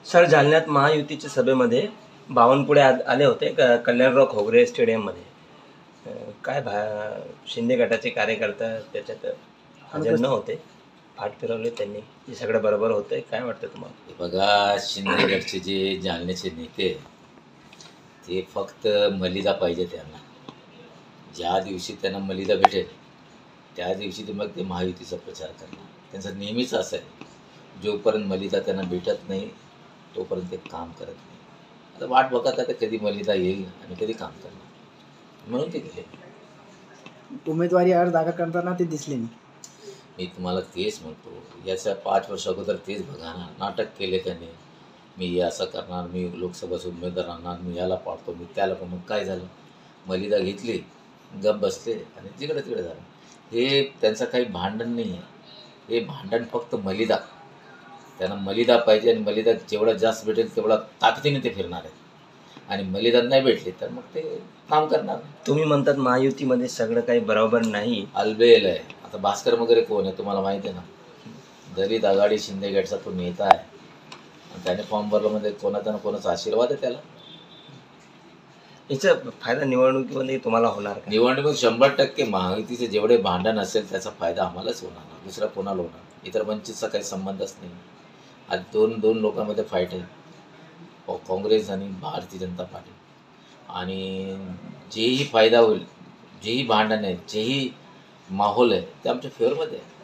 Sir, जालन्यात महायुतीच्या सभेमध्ये बावनकुळे आले होते कल्याणराव खोगरे स्टेडियममध्ये. काय शिंदे गटाचे कार्यकर्ता त्याच्यात हजर न होते. पाठ फिरवले त्यांनी. हे सगळं बरोबर होतंय, काय वाटतं तुम्हाला? हे बघा, शिंदे गटचे जे जालन्याचे नेते ते फक्त मलिदा पाहिजे त्यांना. ज्या दिवशी त्यांना मलिदा भेटेल त्या दिवशी ते मग ते महायुतीचा प्रचार करणार. त्यांचं नेहमीच असं आहे, जोपर्यंत मलिदा त्यांना भेटत नाही तोपर्यंत ते काम करत नाही. आता वाट बघत आता कधी मलिदा येईल आणि कधी काम करणार, म्हणून ते गेले. उमेदवारी अर्ज दाखल करताना ते दिसले नाही. मी तुम्हाला तेच म्हणतो, याच्या 5 वर्ष अगोदर तेच बघा ना, नाटक केले त्याने. मी असं करणार, मी लोकसभेचा उमेदवार राहणार, मी याला पाडतो, मी त्याला. पण मग काय झालं? मलिदा घेतली, गप बसले आणि जिकडे तिकडे झालं. हे त्यांचं काही भांडण नाही आहे, हे भांडण फक्त मलिदा. त्यांना मलिदा पाहिजे आणि मलिदा जेवढा जास्त भेटेल तेवढा ताकदीने ते फिरणार आहे. आणि मलिदा नाही भेटले तर मग ते काम करणार. तुम्ही म्हणतात महायुतीमध्ये सगळं काही बरोबर नाही. अलबेल आहे. आता भास्कर वगैरे कोण आहे तुम्हाला माहिती आहे ना? दलित आघाडी शिंदे गटचा तो नेता आहे आणि त्याने फॉर्म भरला म्हणजे कोणाचा ना कोणाचा आशीर्वाद आहे त्याला. याचा फायदा निवडणुकीमध्ये तुम्हाला होणार का? निवडणूक 100% महायुतीचे जेवढे भांडण असेल त्याचा फायदा आम्हालाच होणार ना, दुसरा कोणाला होणार? इतर वंचितचा काही संबंधच नाही. आज दोन लोकांमध्ये फाईट आहे, काँग्रेस आणि भारतीय जनता पार्टी. आणि जेही फायदा होईल, जेही भांडण आहे, जेही माहोल आहे ते आमच्या फेवरमध्ये आहे.